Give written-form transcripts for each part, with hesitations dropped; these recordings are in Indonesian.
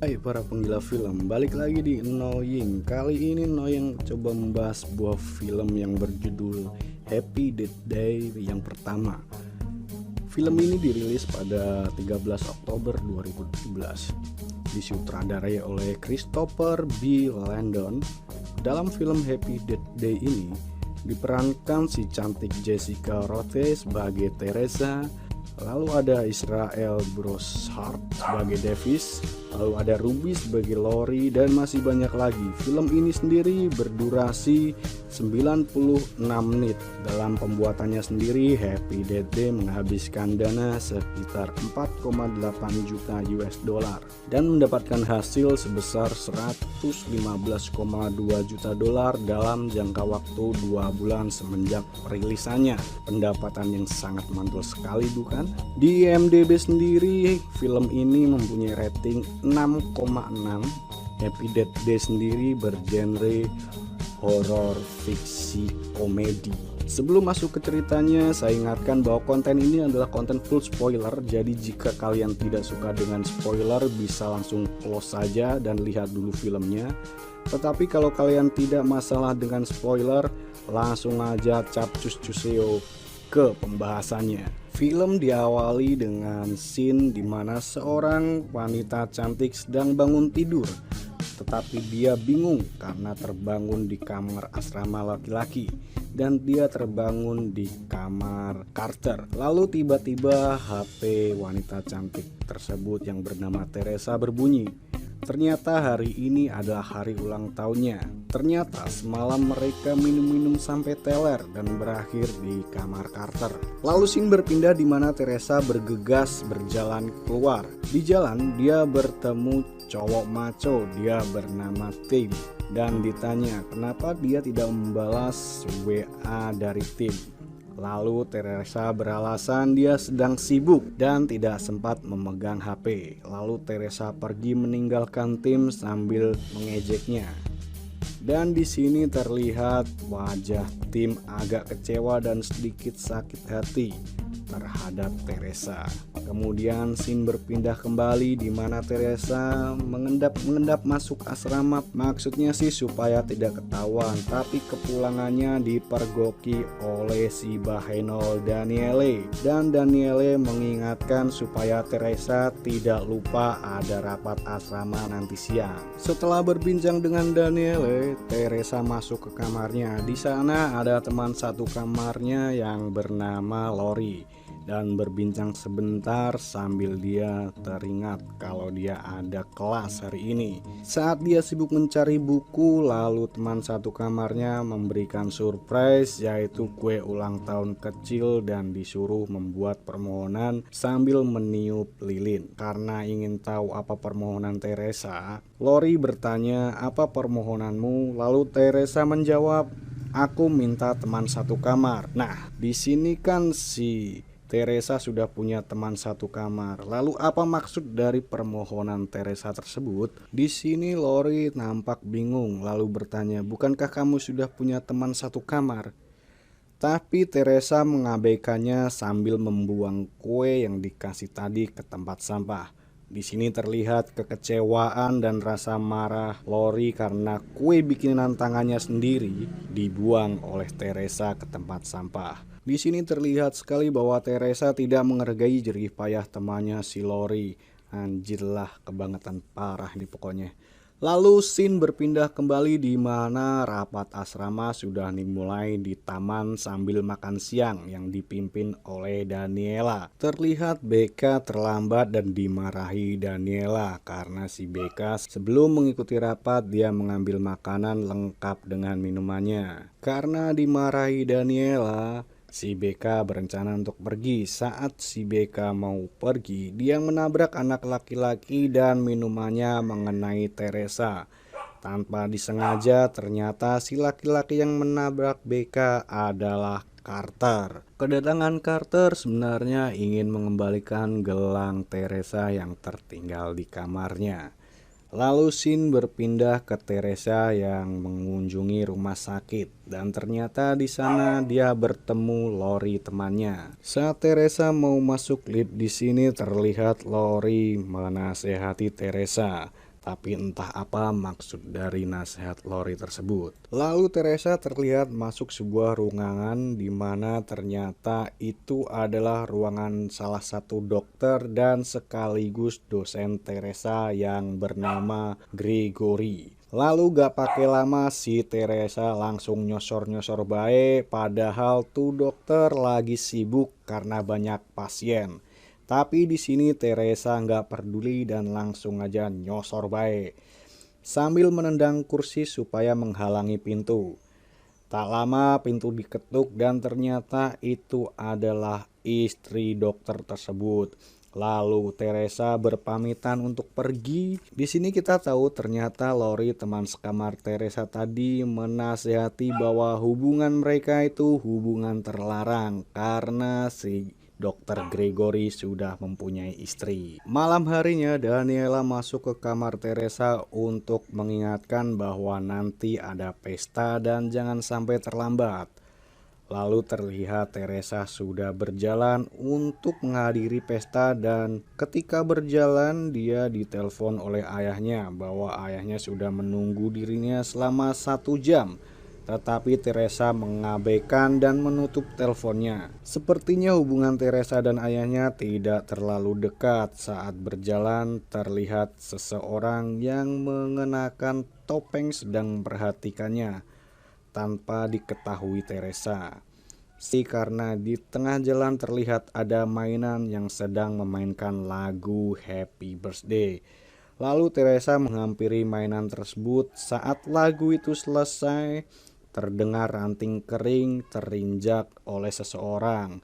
Hai para penggila film, balik lagi di Annoying. Kali ini Annoying coba membahas sebuah film yang berjudul Happy Death Day yang pertama. Film ini dirilis pada 13 Oktober 2017. Disutradarai oleh Christopher B. Landon. Dalam film Happy Death Day ini diperankan si cantik Jessica Rothe sebagai Teresa, lalu ada Israel Broussard sebagai Davis, lalu ada Ruby sebagai Lori, dan masih banyak lagi. Film ini sendiri berdurasi 96 menit. Dalam pembuatannya sendiri, Happy Death Day menghabiskan dana sekitar 4,8 juta US dollar dan mendapatkan hasil sebesar 115,2 juta dolar dalam jangka waktu 2 bulan semenjak perilisannya. Pendapatan yang sangat mantul sekali, bukan? Di IMDb sendiri, film ini mempunyai rating 6,6. Happy Death Day sendiri bergenre horor, fiksi, komedi. Sebelum masuk ke ceritanya, saya ingatkan bahwa konten ini adalah konten full spoiler. Jadi jika kalian tidak suka dengan spoiler, bisa langsung close saja dan lihat dulu filmnya. Tetapi kalau kalian tidak masalah dengan spoiler, langsung aja capcus cuseo ke pembahasannya. Film diawali dengan scene di mana seorang wanita cantik sedang bangun tidur, tetapi dia bingung karena terbangun di kamar asrama laki-laki dan dia terbangun di kamar Carter. Lalu tiba-tiba HP wanita cantik tersebut yang bernama Teresa berbunyi. Ternyata hari ini adalah hari ulang tahunnya. Ternyata semalam mereka minum-minum sampai teler dan berakhir di kamar Carter. Lalu scene berpindah di mana Teresa bergegas berjalan keluar. Di jalan dia bertemu cowok maco, dia bernama Tim, dan ditanya kenapa dia tidak membalas WA dari Tim. Lalu Teresa beralasan dia sedang sibuk dan tidak sempat memegang HP. Lalu Teresa pergi meninggalkan Tim sambil mengejeknya. Dan di sini terlihat wajah Tim agak kecewa dan sedikit sakit hati terhadap Teresa. Kemudian scene berpindah kembali di mana Teresa mengendap masuk asrama. Maksudnya sih supaya tidak ketahuan, tapi kepulangannya dipergoki oleh si Bahenol Daniele. Dan Daniele mengingatkan supaya Teresa tidak lupa ada rapat asrama nanti siang. Setelah berbincang dengan Daniele, Teresa masuk ke kamarnya. Di sana ada teman satu kamarnya yang bernama Lori, dan berbincang sebentar sambil dia teringat kalau dia ada kelas hari ini. Saat dia sibuk mencari buku, lalu teman satu kamarnya memberikan surprise, yaitu kue ulang tahun kecil, dan disuruh membuat permohonan sambil meniup lilin. Karena ingin tahu apa permohonan Teresa, Lori bertanya, "Apa permohonanmu?" Lalu Teresa menjawab, "Aku minta teman satu kamar." Nah, di sini kan si Teresa sudah punya teman satu kamar. Lalu apa maksud dari permohonan Teresa tersebut? Di sini Lori nampak bingung lalu bertanya, "Bukankah kamu sudah punya teman satu kamar?" Tapi Teresa mengabaikannya sambil membuang kue yang dikasih tadi ke tempat sampah. Di sini terlihat kekecewaan dan rasa marah Lori karena kue bikinan tangannya sendiri dibuang oleh Teresa ke tempat sampah. Di sini terlihat sekali bahwa Teresa tidak menghargai jerih payah temannya si Lori. Anjir lah, kebangetan parah nih pokoknya. Lalu scene berpindah kembali di mana rapat asrama sudah dimulai di taman sambil makan siang yang dipimpin oleh Daniela. Terlihat BK terlambat dan dimarahi Daniela karena si BK sebelum mengikuti rapat dia mengambil makanan lengkap dengan minumannya. Karena dimarahi Daniela, si BK berencana untuk pergi. Saat si BK mau pergi, dia menabrak anak laki-laki dan minumannya mengenai Teresa. Tanpa disengaja, ternyata si laki-laki yang menabrak BK adalah Carter. Kedatangan Carter sebenarnya ingin mengembalikan gelang Teresa yang tertinggal di kamarnya. Lalu scene berpindah ke Teresa yang mengunjungi rumah sakit dan ternyata di sana dia bertemu Lori temannya. Saat Teresa mau masuk lift, di sini terlihat Lori menasehati Teresa. Tapi entah apa maksud dari nasihat Lori tersebut. Lalu Teresa terlihat masuk sebuah ruangan di mana ternyata itu adalah ruangan salah satu dokter dan sekaligus dosen Teresa yang bernama Gregory. Lalu gak pakai lama si Teresa langsung nyosor-nyosor bae, padahal tuh dokter lagi sibuk karena banyak pasien. Tapi di sini Teresa nggak peduli dan langsung aja nyosor baik sambil menendang kursi supaya menghalangi pintu. Tak lama pintu diketuk dan ternyata itu adalah istri dokter tersebut. Lalu Teresa berpamitan untuk pergi. Di sini kita tahu ternyata Lori, teman sekamar Teresa tadi, menasihati bahwa hubungan mereka itu hubungan terlarang karena si Dokter Gregory sudah mempunyai istri. Malam harinya Daniela masuk ke kamar Teresa untuk mengingatkan bahwa nanti ada pesta dan jangan sampai terlambat. Lalu terlihat Teresa sudah berjalan untuk menghadiri pesta dan ketika berjalan dia ditelepon oleh ayahnya bahwa ayahnya sudah menunggu dirinya selama 1 jam. Tetapi Teresa mengabaikan dan menutup teleponnya. Sepertinya hubungan Teresa dan ayahnya tidak terlalu dekat. Saat berjalan terlihat seseorang yang mengenakan topeng sedang memperhatikannya tanpa diketahui Teresa. Karena di tengah jalan terlihat ada mainan yang sedang memainkan lagu Happy Birthday. Lalu Teresa menghampiri mainan tersebut. Saat lagu itu selesai, terdengar ranting kering terinjak oleh seseorang.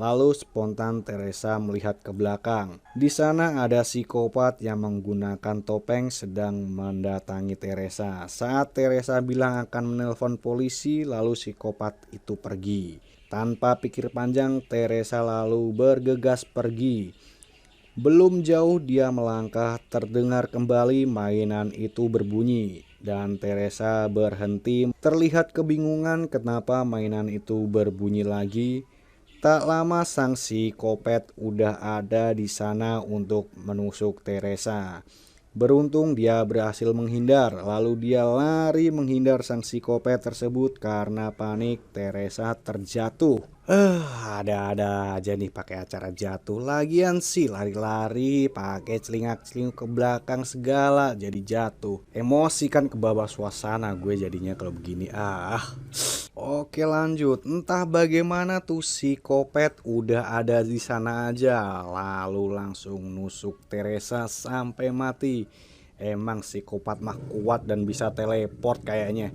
Lalu spontan Teresa melihat ke belakang. Di sana ada psikopat yang menggunakan topeng sedang mendatangi Teresa. Saat Teresa bilang akan menelpon polisi, lalu psikopat itu pergi. Tanpa pikir panjang, Teresa lalu bergegas pergi. Belum jauh dia melangkah, terdengar kembali mainan itu berbunyi. Dan Teresa berhenti, terlihat kebingungan kenapa mainan itu berbunyi lagi. Tak lama sang psikopat udah ada di sana untuk menusuk Teresa. Beruntung dia berhasil menghindar, lalu dia lari menghindar sang psikopat tersebut karena panik Teresa terjatuh. Ada-ada aja nih pakai acara jatuh. Lagian sih lari-lari pakai celingak-celinguk ke belakang segala jadi jatuh. Emosi kan kebawa suasana gue jadinya kalau begini. Oke lanjut. Entah bagaimana tuh psikopat udah ada di sana aja, lalu langsung nusuk Teresa sampai mati. Emang psikopat mah kuat dan bisa teleport kayaknya.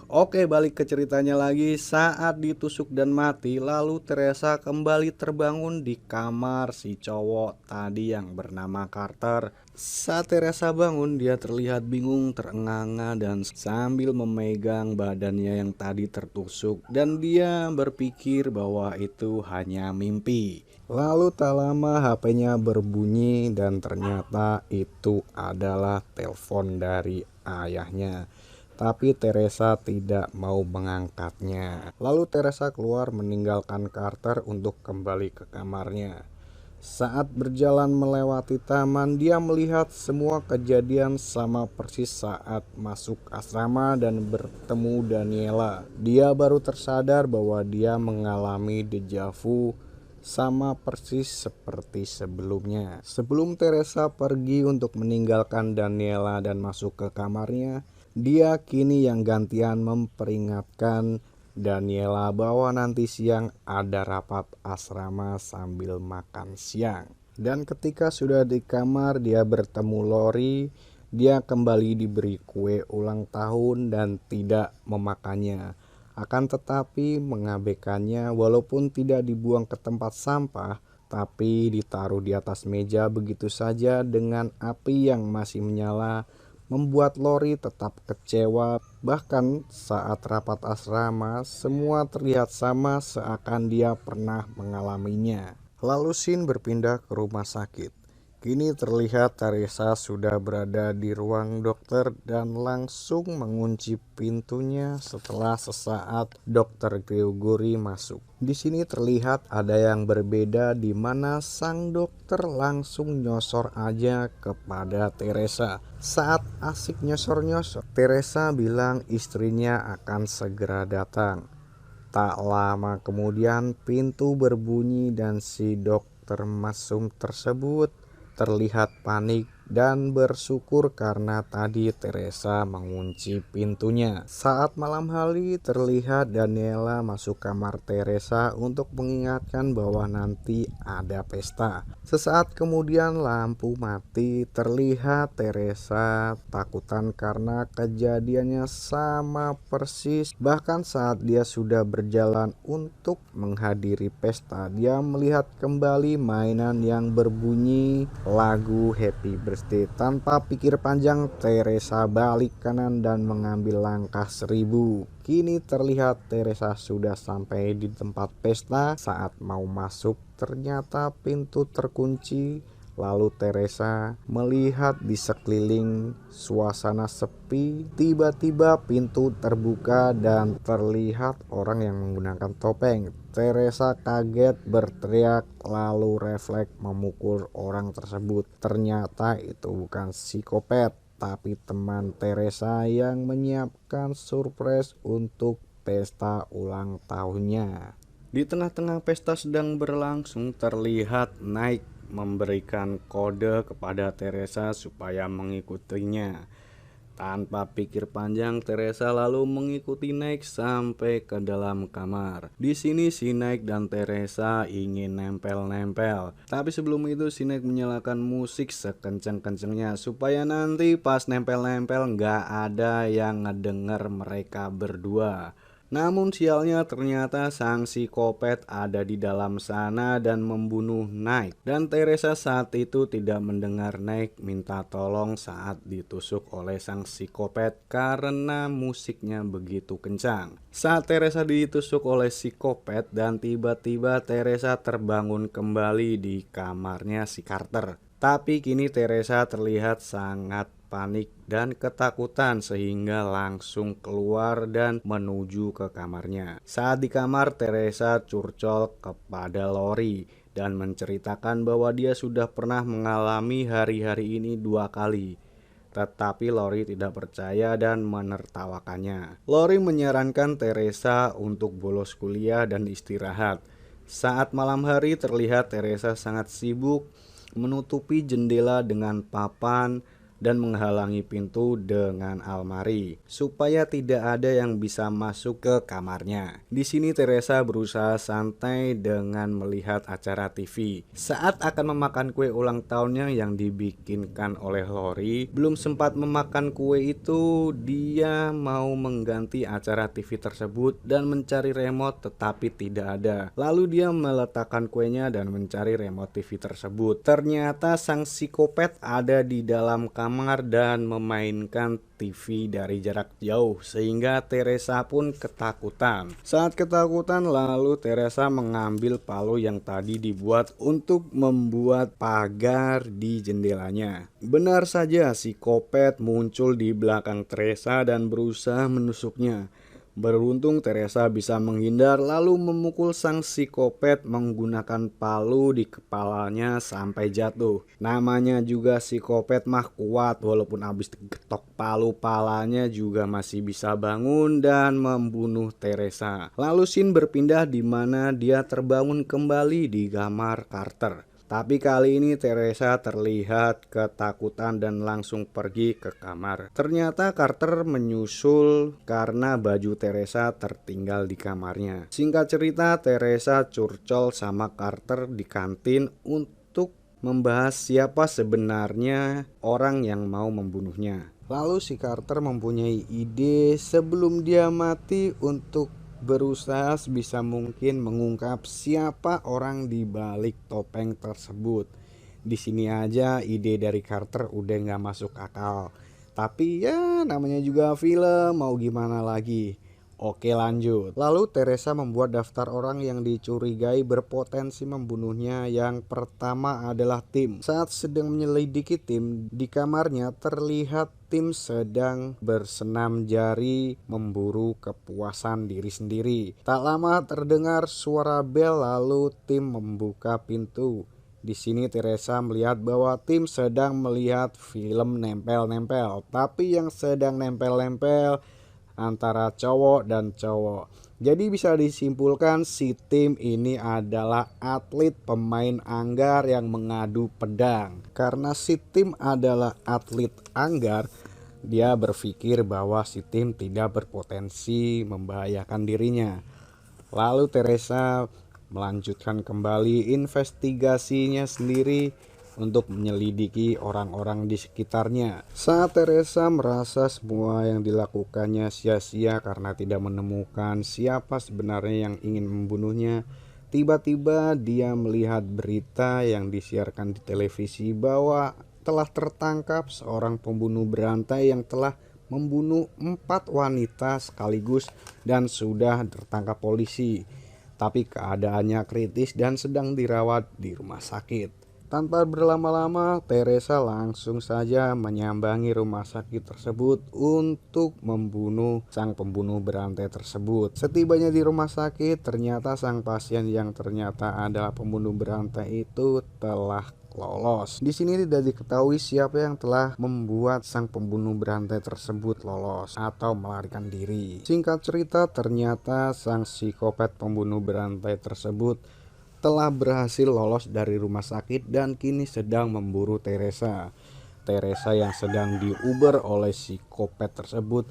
Oke, balik ke ceritanya lagi. Saat ditusuk dan mati, lalu Teresa kembali terbangun di kamar si cowok tadi yang bernama Carter. Saat Teresa bangun, dia terlihat bingung, terengah-engah dan sambil memegang badannya yang tadi tertusuk, dan dia berpikir bahwa itu hanya mimpi. Lalu tak lama HP-nya berbunyi dan ternyata itu adalah telepon dari ayahnya. Tapi Teresa tidak mau mengangkatnya. Lalu Teresa keluar meninggalkan Carter untuk kembali ke kamarnya. Saat berjalan melewati taman, dia melihat semua kejadian sama persis saat masuk asrama dan bertemu Daniela. Dia baru tersadar bahwa dia mengalami deja vu sama persis seperti sebelumnya. Sebelum Teresa pergi untuk meninggalkan Daniela dan masuk ke kamarnya, dia kini yang gantian memperingatkan Daniela bahwa nanti siang ada rapat asrama sambil makan siang. Dan ketika sudah di kamar, dia bertemu Lori. Dia kembali diberi kue ulang tahun dan tidak memakannya. Akan tetapi mengabaikannya, walaupun tidak dibuang ke tempat sampah, tapi ditaruh di atas meja begitu saja dengan api yang masih menyala, membuat Lori tetap kecewa. Bahkan saat rapat asrama, semua terlihat sama seakan dia pernah mengalaminya. Lalu Shin berpindah ke rumah sakit. Kini terlihat Teresa sudah berada di ruang dokter dan langsung mengunci pintunya setelah sesaat Dokter Gregory masuk. Di sini terlihat ada yang berbeda di mana sang dokter langsung nyosor aja kepada Teresa. Saat asik nyosor-nyosor, Teresa bilang istrinya akan segera datang. Tak lama kemudian pintu berbunyi dan si dokter mesum tersebut terlihat panik dan bersyukur karena tadi Teresa mengunci pintunya. Saat malam hari terlihat Daniela masuk kamar Teresa untuk mengingatkan bahwa nanti ada pesta. Sesaat kemudian lampu mati, terlihat Teresa takutan karena kejadiannya sama persis. Bahkan saat dia sudah berjalan untuk menghadiri pesta, dia melihat kembali mainan yang berbunyi lagu Happy Birthday. Tanpa pikir panjang, Teresa balik kanan dan mengambil langkah 1000. Kini terlihat Teresa sudah sampai di tempat pesta. Saat mau masuk, ternyata pintu terkunci. Lalu Teresa melihat di sekeliling suasana sepi. Tiba-tiba pintu terbuka dan terlihat orang yang menggunakan topeng. Teresa kaget, berteriak, lalu refleks memukul orang tersebut. Ternyata itu bukan psikopat, tapi teman Teresa yang menyiapkan surprise untuk pesta ulang tahunnya. Di tengah-tengah pesta sedang berlangsung, terlihat Nike memberikan kode kepada Teresa supaya mengikutinya. Tanpa pikir panjang, Teresa lalu mengikuti Nike sampai ke dalam kamar. Di sini si Nike dan Teresa ingin nempel-nempel. Tapi sebelum itu si Nike menyalakan musik sekenceng-kencengnya supaya nanti pas nempel-nempel nggak ada yang ngedenger mereka berdua. Namun sialnya ternyata sang psikopat ada di dalam sana dan membunuh Nike. Dan Teresa saat itu tidak mendengar Nike minta tolong saat ditusuk oleh sang psikopat karena musiknya begitu kencang. Saat Teresa ditusuk oleh psikopat dan tiba-tiba Teresa terbangun kembali di kamarnya si Carter. Tapi kini Teresa terlihat sangat panik dan ketakutan sehingga langsung keluar dan menuju ke kamarnya. Saat di kamar, Teresa curcol kepada Lori dan menceritakan bahwa dia sudah pernah mengalami hari-hari ini 2 kali. Tetapi Lori tidak percaya dan menertawakannya. Lori menyarankan Teresa untuk bolos kuliah dan istirahat. Saat malam hari terlihat Teresa sangat sibuk menutupi jendela dengan papan dan menghalangi pintu dengan almari supaya tidak ada yang bisa masuk ke kamarnya. Di sini Teresa berusaha santai dengan melihat acara TV. Saat akan memakan kue ulang tahunnya yang dibikinkan oleh Lori, belum sempat memakan kue itu dia mau mengganti acara TV tersebut dan mencari remote tetapi tidak ada. Lalu dia meletakkan kuenya dan mencari remote TV tersebut. Ternyata sang psikopat ada di dalam kamar dan memainkan TV dari jarak jauh sehingga Teresa pun ketakutan. Saat ketakutan lalu Teresa mengambil palu yang tadi dibuat untuk membuat pagar di jendelanya. Benar saja psikopat muncul di belakang Teresa dan berusaha menusuknya. Beruntung Teresa bisa menghindar lalu memukul sang psikopat menggunakan palu di kepalanya sampai jatuh. Namanya juga psikopat mah kuat, walaupun habis digetok palu palanya juga masih bisa bangun dan membunuh Teresa. Lalu scene berpindah di mana dia terbangun kembali di kamar Carter. Tapi kali ini Teresa terlihat ketakutan dan langsung pergi ke kamar. Ternyata Carter menyusul karena baju Teresa tertinggal di kamarnya. Singkat cerita, Teresa curcol sama Carter di kantin untuk membahas siapa sebenarnya orang yang mau membunuhnya. Lalu si Carter mempunyai ide sebelum dia mati untuk berusaha sebisa mungkin mengungkap siapa orang di balik topeng tersebut. Di sini aja ide dari Carter udah nggak masuk akal. Tapi ya namanya juga film, mau gimana lagi. Oke lanjut. Lalu Teresa membuat daftar orang yang dicurigai berpotensi membunuhnya. Yang pertama adalah Tim. Saat sedang menyelidiki Tim, di kamarnya terlihat Tim sedang bersenam jari memburu kepuasan diri sendiri. Tak lama terdengar suara bel lalu Tim membuka pintu. Di sini Teresa melihat bahwa Tim sedang melihat film nempel-nempel, tapi yang sedang nempel-nempel antara cowok dan cowok. Jadi bisa disimpulkan si Tim ini adalah atlet pemain anggar yang mengadu pedang. Karena si Tim adalah atlet anggar, dia berpikir bahwa si Tim tidak berpotensi membahayakan dirinya. Lalu Teresa melanjutkan kembali investigasinya sendiri untuk menyelidiki orang-orang di sekitarnya. Saat Teresa merasa semua yang dilakukannya sia-sia karena tidak menemukan siapa sebenarnya yang ingin membunuhnya, tiba-tiba dia melihat berita yang disiarkan di televisi bahwa telah tertangkap seorang pembunuh berantai yang telah membunuh 4 wanita sekaligus dan sudah tertangkap polisi. Tapi keadaannya kritis dan sedang dirawat di rumah sakit. Tanpa berlama-lama, Teresa langsung saja menyambangi rumah sakit tersebut untuk membunuh sang pembunuh berantai tersebut. Setibanya di rumah sakit, ternyata sang pasien yang ternyata adalah pembunuh berantai itu telah lolos. Di sini tidak diketahui siapa yang telah membuat sang pembunuh berantai tersebut lolos atau melarikan diri. Singkat cerita, ternyata sang psikopat pembunuh berantai tersebut telah berhasil lolos dari rumah sakit dan kini sedang memburu Teresa. Teresa yang sedang diuber oleh psikopat tersebut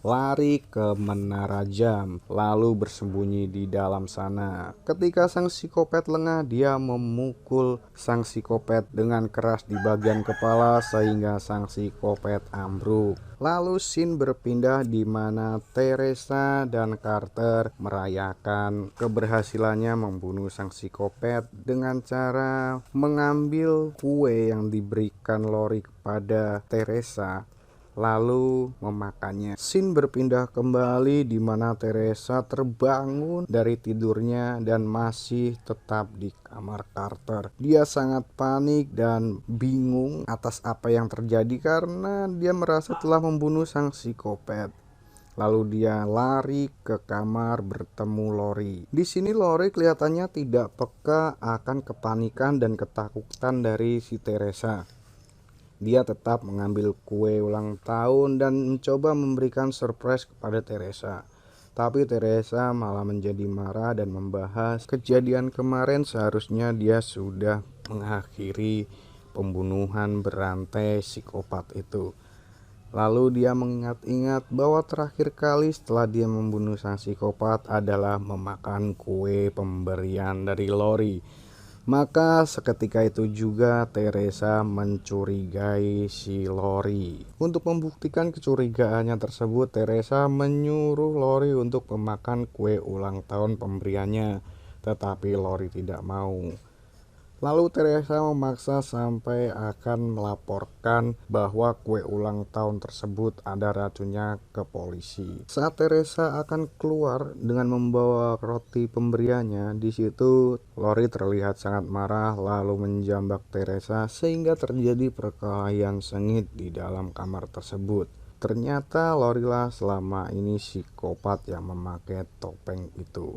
lari ke menara jam lalu bersembunyi di dalam sana. Ketika sang psikopat lengah, dia memukul sang psikopat dengan keras di bagian kepala sehingga sang psikopat ambruk. Lalu scene berpindah di mana Teresa dan Carter merayakan keberhasilannya membunuh sang psikopat dengan cara mengambil kue yang diberikan Lori kepada Teresa lalu memakannya. Scene berpindah kembali di mana Teresa terbangun dari tidurnya dan masih tetap di kamar Carter. Dia sangat panik dan bingung atas apa yang terjadi karena dia merasa telah membunuh sang psikopat. Lalu dia lari ke kamar bertemu Lori. Di sini Lori kelihatannya tidak peka akan kepanikan dan ketakutan dari si Teresa. Dia tetap mengambil kue ulang tahun dan mencoba memberikan surprise kepada Teresa. Tapi Teresa malah menjadi marah dan membahas kejadian kemarin. Seharusnya dia sudah mengakhiri pembunuhan berantai psikopat itu. Lalu dia mengingat-ingat bahwa terakhir kali setelah dia membunuh sang psikopat adalah memakan kue pemberian dari Lori. Maka seketika itu juga Teresa mencurigai si Lori. Untuk membuktikan kecurigaannya tersebut, Teresa menyuruh Lori untuk memakan kue ulang tahun pemberiannya, tetapi Lori tidak mau. Lalu Teresa memaksa sampai akan melaporkan bahwa kue ulang tahun tersebut ada racunnya ke polisi. Saat Teresa akan keluar dengan membawa roti pemberiannya, di situ Lori terlihat sangat marah lalu menjambak Teresa sehingga terjadi perkelahian sengit di dalam kamar tersebut. Ternyata Lori lah selama ini psikopat yang memakai topeng itu.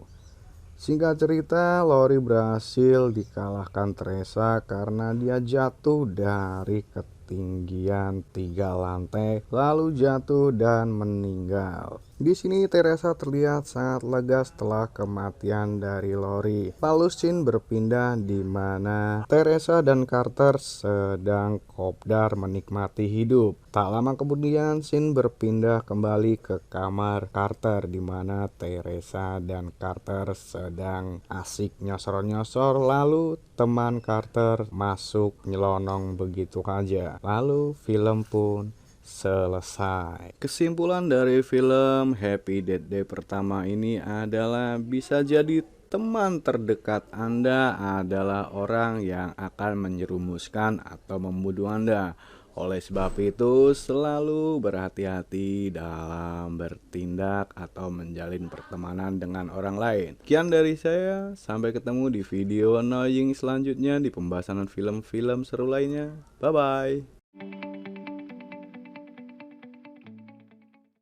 Singkat cerita, Lori berhasil dikalahkan Teresa karena dia jatuh dari ketinggian 3 lantai, lalu jatuh dan meninggal. Di sini Teresa terlihat sangat lega setelah kematian dari Lori. Lalu scene berpindah di mana Teresa dan Carter sedang kopdar menikmati hidup. Tak lama kemudian scene berpindah kembali ke kamar Carter di mana Teresa dan Carter sedang asik nyosor-nyosor, lalu teman Carter masuk nyelonong begitu aja. Lalu film pun selesai. Kesimpulan dari film Happy Death Day pertama ini adalah bisa jadi teman terdekat Anda adalah orang yang akan menjerumuskan atau membunuh Anda. Oleh sebab itu, selalu berhati-hati dalam bertindak atau menjalin pertemanan dengan orang lain. Sekian dari saya, sampai ketemu di video annoying selanjutnya di pembahasan film-film seru lainnya. Bye-bye.